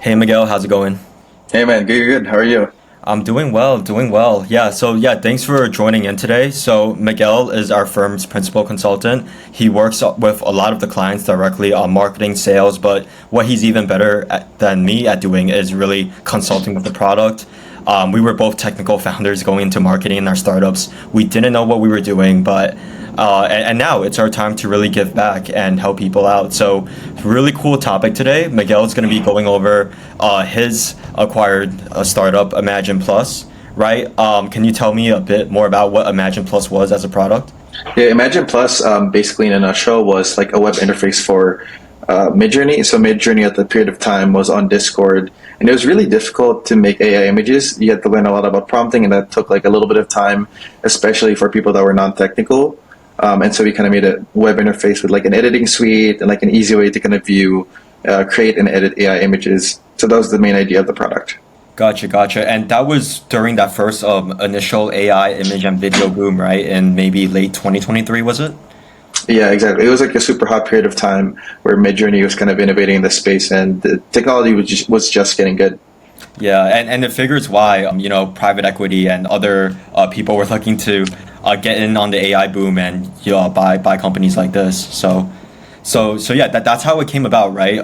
Hey Miguel, how's it going? Hey man, good, good. How are you? I'm doing well, doing well. Yeah, thanks for joining in today. So Miguel is our firm's principal consultant. He works with a lot of the clients directly on marketing, sales, but what he's even better than me at doing is really consulting with the product. We were both technical founders going into marketing in our startups. We didn't know what we were doing, but and now it's our time to really give back and help people out. So, really cool topic today. Miguel is going to be going over his acquired startup, Imagine Plus, right? Can you tell me a bit more about what Imagine Plus was as a product? Yeah, Imagine Plus, basically in a nutshell, was like a web interface for Midjourney. So Midjourney at the period of time was on Discord, and it was really difficult to make AI images. You had to learn a lot about prompting, and that took like a little bit of time, especially for people that were non-technical. And so we kind of made a web interface with like an editing suite and like an easy way to kind of view, create and edit AI images. So that was the main idea of the product. Gotcha, gotcha. And that was during that first initial AI image and video boom, right? In maybe late 2023, was it? Yeah, exactly. It was like a super hot period of time where Midjourney was kind of innovating in the space, and the technology was just getting good. Yeah, and it figures why private equity and other people were looking to get in on the AI boom and buy companies like this. So yeah, that's how it came about, right?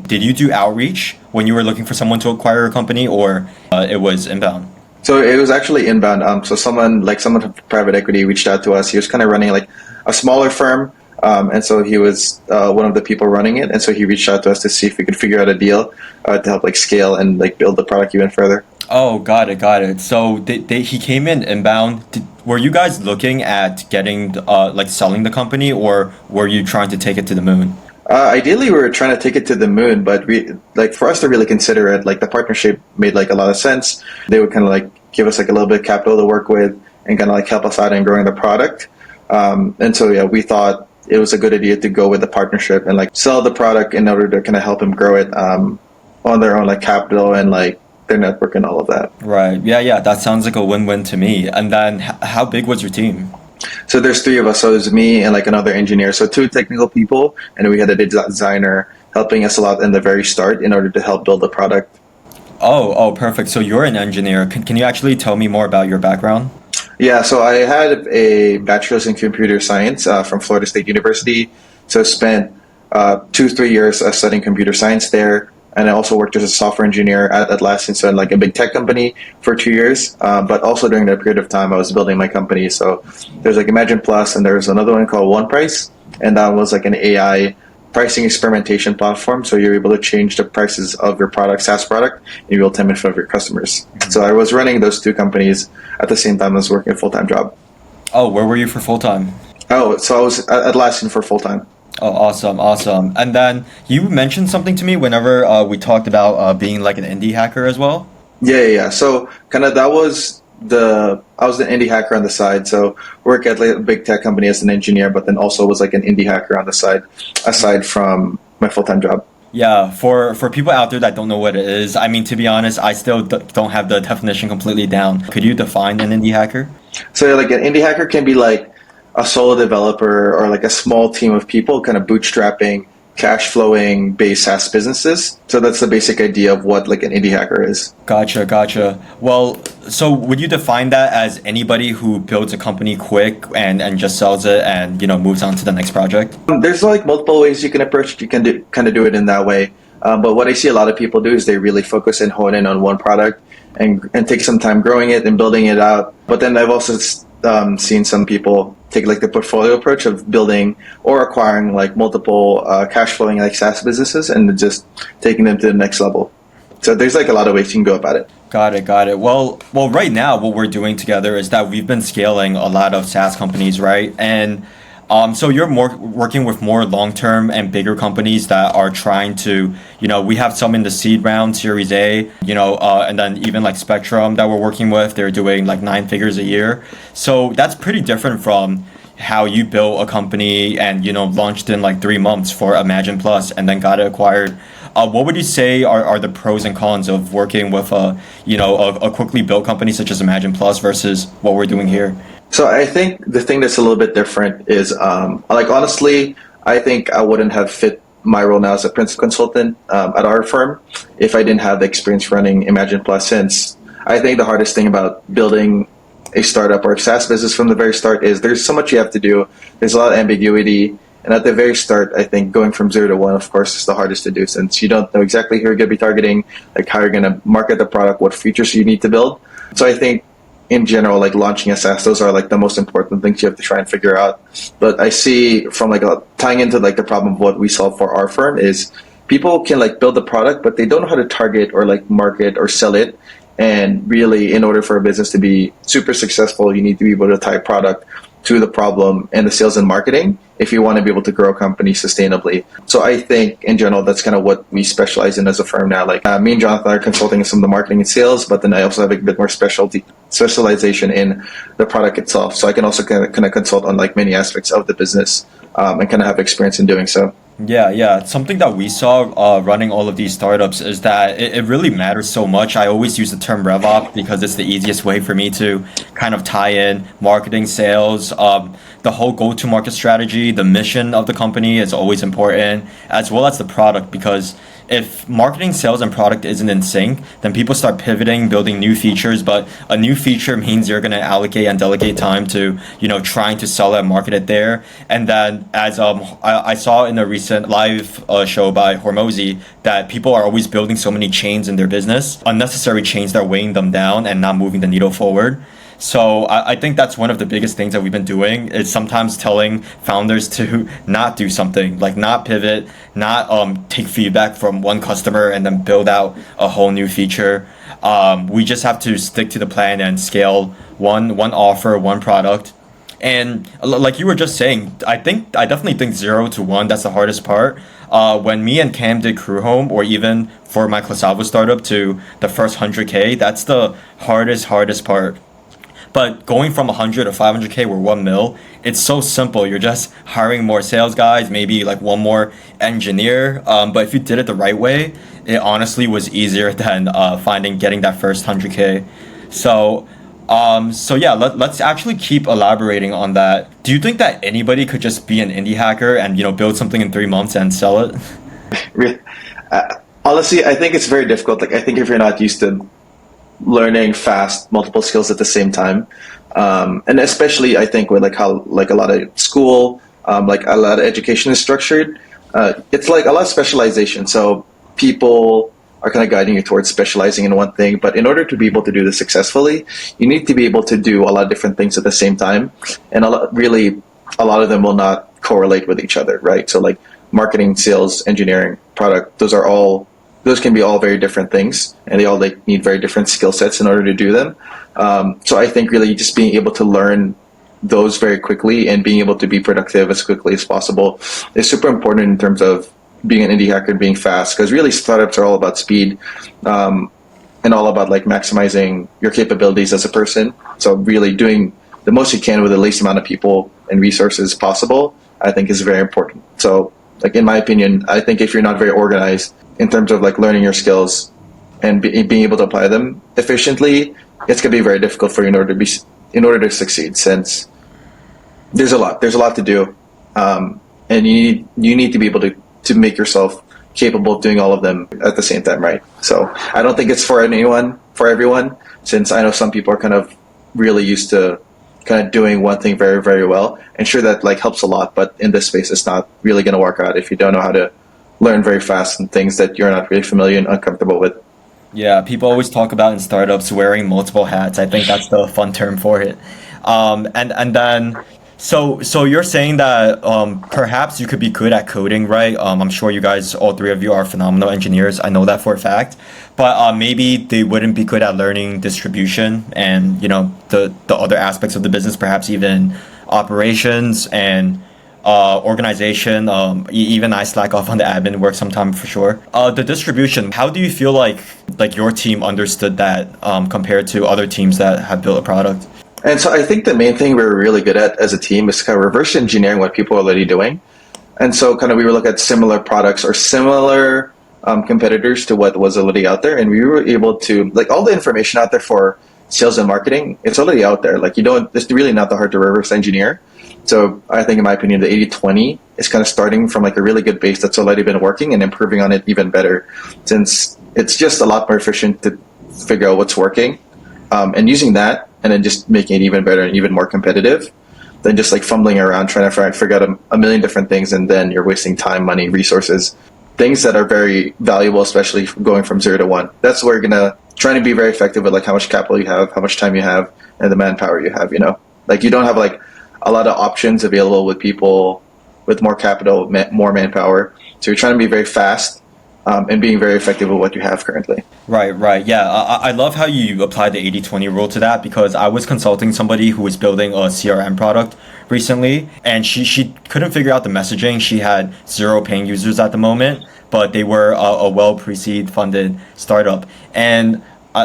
Did you do outreach when you were looking for someone to acquire a company, or it was inbound? So it was actually inbound. So someone from private equity reached out to us. He was kind of running like a smaller firm, and so he was one of the people running it. And so he reached out to us to see if we could figure out a deal to help like scale and like build the product even further. Oh, got it, got it. So he came in inbound. Were you guys looking at getting like selling the company, or were you trying to take it to the moon? Ideally, we were trying to take it to the moon, but we like for us to really consider it, like the partnership made like a lot of sense. They would kind of like give us like a little bit of capital to work with and kind of like help us out in growing the product. And so yeah, we thought it was a good idea to go with the partnership and like sell the product in order to kind of help them grow it on their own like capital and like their network and all of that. Right. Yeah, yeah. That sounds like a win-win to me. And then, how big was your team? So there's three of us. So there's me and like another engineer. So two technical people, and we had a designer helping us a lot in the very start in order to help build the product. Oh, perfect. So you're an engineer. Can you actually tell me more about your background? Yeah, so I had a bachelor's in computer science from Florida State University. So spent 2 3 years studying computer science there, and I also worked as a software engineer at Atlassian, so in like a big tech company for 2 years. But also during that period of time, I was building my company. So there's like Imagine Plus, and there's another one called One Price, and that was like an AI pricing experimentation platform. So you're able to change the prices of your product, SaaS product, in real time in front of your customers. So I was running those two companies at the same time as working a full time job. Oh, where were you for full time? Oh, so I was at Atlassian for full time. Oh, awesome, awesome. And then you mentioned something to me whenever we talked about being like an indie hacker as well. Yeah. So kind of that was I was the indie hacker on the side. So work at like a big tech company as an engineer, but then also was like an indie hacker on the side, aside from my full time job. Yeah, for people out there that don't know what it is, I mean, to be honest, I still don't have the definition completely down. Could you define an indie hacker? So like an indie hacker can be like a solo developer or like a small team of people kind of bootstrapping cash flowing based SaaS businesses. So that's the basic idea of what like an indie hacker is. Gotcha, gotcha. Well, so would you define that as anybody who builds a company quick and just sells it and moves on to the next project? There's like multiple ways you can approach it. You can do, kind of do it in that way. But what I see a lot of people do is they really focus and hone in on one product and take some time growing it and building it out. But then I've also seen some people take like the portfolio approach of building or acquiring like multiple cash flowing like SaaS businesses and just taking them to the next level. So there's like a lot of ways you can go about it. Got it, got it. Well, right now what we're doing together is that we've been scaling a lot of SaaS companies, right? And so you're more working with more long-term and bigger companies that are trying to, we have some in the seed round, Series A, and then even like Spectrum that we're working with, they're doing like 9 figures a year. So that's pretty different from how you built a company and, launched in like 3 months for Imagine Plus and then got it acquired. What would you say are the pros and cons of working with a quickly built company such as Imagine Plus versus what we're doing here? So I think the thing that's a little bit different is like honestly, I think I wouldn't have fit my role now as a principal consultant at our firm if I didn't have the experience running Imagine Plus. Since I think the hardest thing about building a startup or a SaaS business from the very start is there's so much you have to do. There's a lot of ambiguity. And at the very start, I think going from 0 to 1, of course, is the hardest to do since you don't know exactly who you're going to be targeting, like how you're going to market the product, what features you need to build. So I think in general, like launching a SaaS, those are like the most important things you have to try and figure out. But I see from like tying into like the problem of what we solve for our firm is people can like build the product, but they don't know how to target or like market or sell it. And really, in order for a business to be super successful, you need to be able to tie product to the problem and the sales and marketing if you want to be able to grow a company sustainably. So I think in general, that's kind of what we specialize in as a firm now. Like me and Jonathan are consulting in some of the marketing and sales, but then I also have a bit more specialization in the product itself. So I can also kind of consult on like many aspects of the business and kind of have experience in doing so. Yeah. Something that we saw running all of these startups is that it really matters so much. I always use the term RevOps because it's the easiest way for me to kind of tie in marketing, sales, the whole go-to-market strategy, the mission of the company is always important, as well as the product, because if marketing, sales, and product isn't in sync, then people start pivoting, building new features. But a new feature means you're going to allocate and delegate time to, trying to sell it and market it there. And then, as I saw in a recent live show by Hormozy, that people are always building so many chains in their business, unnecessary chains that are weighing them down and not moving the needle forward. So I think that's one of the biggest things that we've been doing is sometimes telling founders to not do something, like not pivot, not take feedback from one customer and then build out a whole new feature. We just have to stick to the plan and scale one offer, one product. And like you were just saying, I definitely think 0 to 1, that's the hardest part. When me and Cam did Crew Home, or even for my Clasavo startup to the first 100K, that's the hardest part. But going from 100 to 500K or 1 mil, it's so simple. You're just hiring more sales guys, maybe like one more engineer. But if you did it the right way, it honestly was easier than getting that first 100K. So yeah, let's actually keep elaborating on that. Do you think that anybody could just be an indie hacker and build something in 3 months and sell it? Honestly, I think it's very difficult. Like I think if you're not used to learning fast multiple skills at the same time, and especially I think with like how like a lot of school, like a lot of education is structured, it's like a lot of specialization. So people are kind of guiding you towards specializing in one thing, but in order to be able to do this successfully, you need to be able to do a lot of different things at the same time, and a lot of them will not correlate with each other, right? So like marketing, sales, engineering, product, those can be all very different things, and they all like need very different skill sets in order to do them. So I think really just being able to learn those very quickly and being able to be productive as quickly as possible is super important in terms of being an indie hacker and being fast, because really startups are all about speed, and all about like maximizing your capabilities as a person. So really doing the most you can with the least amount of people and resources possible, I think is very important. So like in my opinion, I think if you're not very organized in terms of like learning your skills and being able to apply them efficiently, it's going to be very difficult for you in order to succeed, since there's a lot to do, and you need to be able to make yourself capable of doing all of them at the same time, right? So I don't think it's for everyone, since I know some people are kind of really used to kind of doing one thing very, very well, and sure that like helps a lot, but in this space it's not really going to work out if you don't know how to learn very fast and things that you're not really familiar and uncomfortable with. Yeah, people always talk about in startups wearing multiple hats. I think that's the fun term for it. And then so you're saying that perhaps you could be good at coding, right? I'm sure you guys, all three of you, are phenomenal engineers. I know that for a fact. But maybe they wouldn't be good at learning distribution and the other aspects of the business, perhaps even operations and organization. Even I slack off on the admin work sometime for sure. The distribution. How do you feel like your team understood that compared to other teams that have built a product? And so I think the main thing we're really good at as a team is kind of reverse engineering what people are already doing. And so kind of we were looking at similar products or similar competitors to what was already out there. And we were able to, like, all the information out there for sales and marketing, it's already out there. Like, it's really not that hard to reverse engineer. So I think, in my opinion, the 80/20 is kind of starting from like a really good base that's already been working and improving on it even better, since it's just a lot more efficient to figure out what's working, and using that and then just making it even better and even more competitive than just like fumbling around trying to figure out a million different things, and then you're wasting time, money, resources, things that are very valuable, especially going from 0 to 1. That's where you're gonna trying to be very effective with like how much capital you have, how much time you have, and the manpower you have. Like you don't have like a lot of options available with people with more capital, more manpower. So you're trying to be very fast, and being very effective with what you have currently. Right, right. Yeah, I love how you apply the 80/20 rule to that because I was consulting somebody who was building a CRM product recently and she couldn't figure out the messaging. She had 0 paying users at the moment, but they were a well pre-seed funded startup. And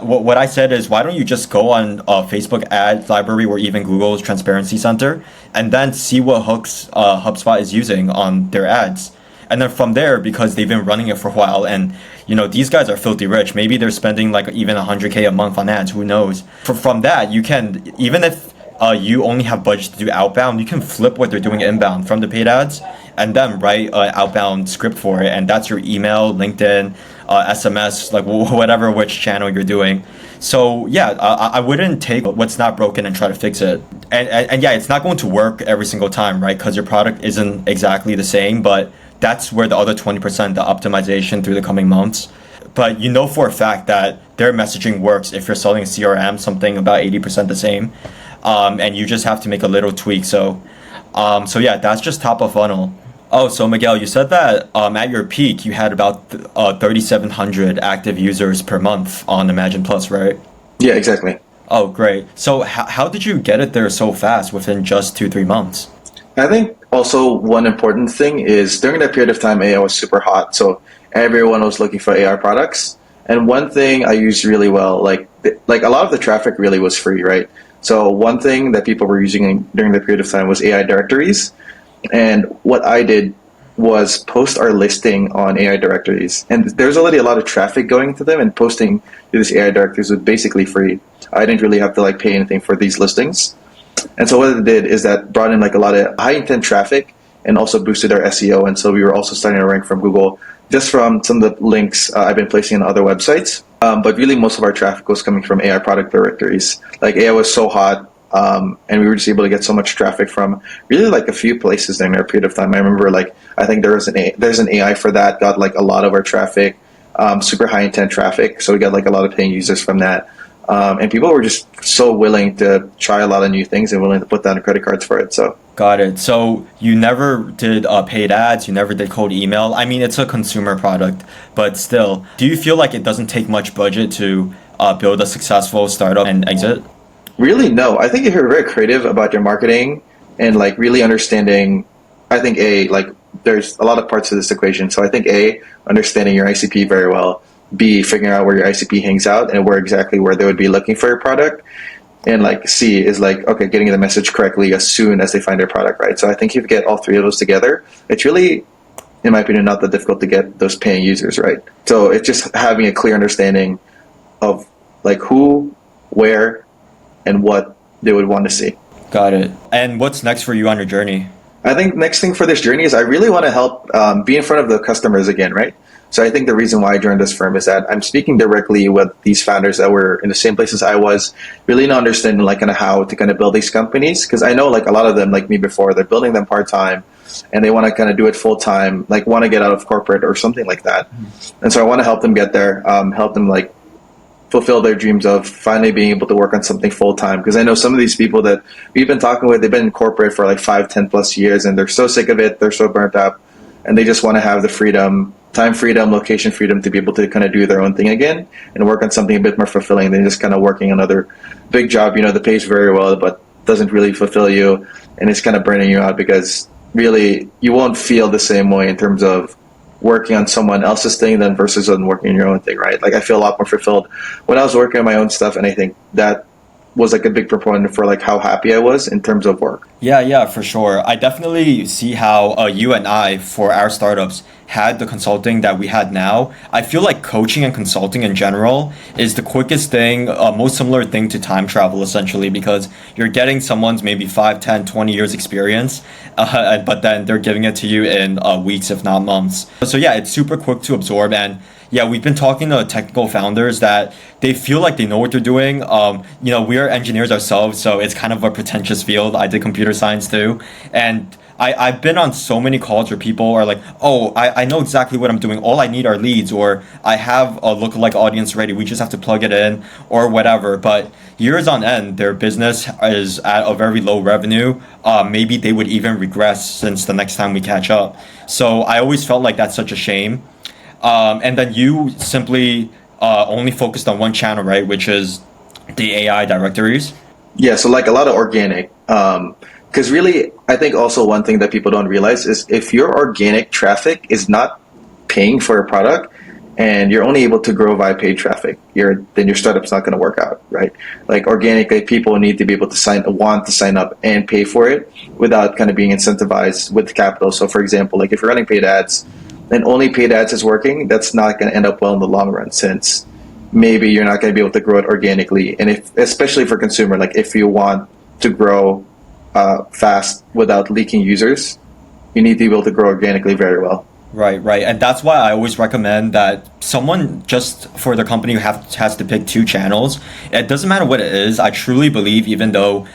what I said is, why don't you just go on Facebook ad library or even Google's Transparency Center and then see what hooks HubSpot is using on their ads. And then from there, because they've been running it for a while, and these guys are filthy rich. Maybe they're spending like even 100K a month on ads. Who knows? From that, you can, even if you only have budget to do outbound, you can flip what they're doing inbound from the paid ads, and then write an outbound script for it, and that's your email, LinkedIn, SMS, like whatever which channel you're doing. So yeah, I wouldn't take what's not broken and try to fix it. And yeah, it's not going to work every single time, right? Because your product isn't exactly the same, but that's where the other 20%, the optimization through the coming months. But for a fact that their messaging works if you're selling a CRM, something about 80% the same. And you just have to make a little tweak. So yeah, that's just top of funnel. Oh, so Miguel, you said that at your peak, you had about 3,700 active users per month on Imagine Plus, right? Yeah, exactly. Oh, great. So how did you get it there so fast within just 2-3 months? I think also one important thing is during that period of time, AI was super hot. So everyone was looking for AI products. And one thing I used really well, like a lot of the traffic really was free, right? So one thing that people were using during the period of time was AI directories. And what I did was post our listing on AI directories. And there's already a lot of traffic going to them, and posting to these AI directories was basically free. I didn't really have to like pay anything for these listings. And so what it did is that brought in like a lot of high intent traffic and also boosted our SEO. And so we were also starting to rank from Google just from some of the links I've been placing on other websites. But really most of our traffic was coming from AI product directories. Like AI was so hot, and we were just able to get so much traffic from really like a few places during our period of time. I remember I think there's an AI for that, got like a lot of our traffic, super high intent traffic. So we got like a lot of paying users from that. And people were just so willing to try a lot of new things and willing to put down credit cards for it. So Got it. So you never did paid ads, you never did cold email. I mean, it's a consumer product, but still, do you feel like it doesn't take much budget to build a successful startup and exit? really, no. I think if you're very creative about your marketing and like really understanding, I think there's a lot of parts of this equation. So I think understanding your ICP very well. B, figuring out where your ICP hangs out and where they would be looking for your product. And like C is like, okay, getting the message correctly as soon as they find your product, right? So I think if you get all three of those together, it's really, in my opinion, not that difficult to get those paying users, right? So it's just having a clear understanding of like who, where, and what they would want to see. Got it. And what's next for you on your journey? I think next thing for this journey is I really want to help be in front of the customers again, right? So I think the reason why I joined this firm is that I'm speaking directly with these founders that were in the same places I was, really not understanding like kind of how to kind of build these companies. Because I know like a lot of them, like me before, they're building them part-time and they want to kind of do it full-time, like want to get out of corporate or something like that. And so I want to help them get there, help them like fulfill their dreams of finally being able to work on something full-time. Because I know some of these people that we've been talking with, they've been in corporate for like 5-10 plus years and they're so sick of it, they're so burnt out, and they just want to have the freedom, time freedom, location freedom to be able to kind of do their own thing again and work on something a bit more fulfilling than just kind of working another big job, that pays very well but doesn't really fulfill you, and it's kind of burning you out because really you won't feel the same way in terms of working on someone else's thing than versus on working on your own thing, right? Like I feel a lot more fulfilled when I was working on my own stuff, and I think that was like a big proponent for like how happy I was in terms of work. Yeah, yeah, for sure. I definitely see how you and I, for our startups, had the consulting that we had now. I feel like coaching and consulting in general is the quickest thing, most similar thing to time travel, essentially, because you're getting someone's maybe 5, 10, 20 years experience, but then they're giving it to you in weeks, if not months. So yeah, it's super quick to absorb. And yeah, we've been talking to technical founders that they feel like they know what they're doing. We are engineers ourselves, so it's kind of a pretentious field. I did computer science too. And I've been on so many calls where people are like, oh, I know exactly what I'm doing. All I need are leads, or I have a lookalike audience ready. We just have to plug it in or whatever. But years on end, their business is at a very low revenue. Maybe they would even regress since the next time we catch up. So I always felt like that's such a shame. And then you simply only focused on one channel, right? Which is the AI directories. Yeah, so like a lot of organic. Because really, I think also one thing that people don't realize is if your organic traffic is not paying for a product and you're only able to grow via paid traffic, then your startup's not going to work out, right? Like organically, people need to be able to want to sign up and pay for it without kind of being incentivized with capital. So for example, like if you're running paid ads and only paid ads is working, that's not going to end up well in the long run since maybe you're not going to be able to grow it organically. And if, especially for consumer, like if you want to grow fast without leaking users, you need to be able to grow organically very well. Right, right. And that's why I always recommend that someone just for the company has to pick two channels. It doesn't matter what it is. I truly believe, even though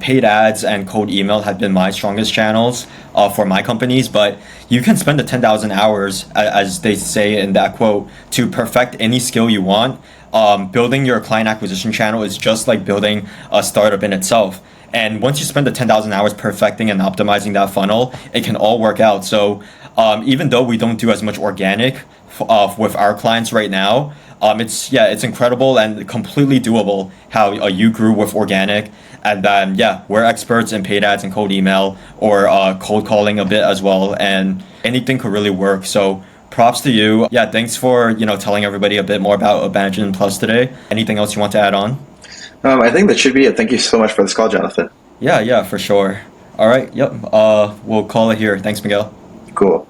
paid ads and cold email have been my strongest channels for my companies, but you can spend the 10,000 hours, as they say in that quote, to perfect any skill you want. Building your client acquisition channel is just like building a startup in itself. And once you spend the 10,000 hours perfecting and optimizing that funnel, it can all work out. So even though we don't do as much organic with our clients right now, it's incredible and completely doable how you grew with organic. And then, we're experts in paid ads and cold email or cold calling a bit as well. And anything could really work. So props to you. Yeah, thanks for, telling everybody a bit more about Abandon Plus today. Anything else you want to add on? I think that should be it. Thank you so much for this call, Jonathan. Yeah, yeah, for sure. All right, yep. We'll call it here. Thanks, Miguel. Cool.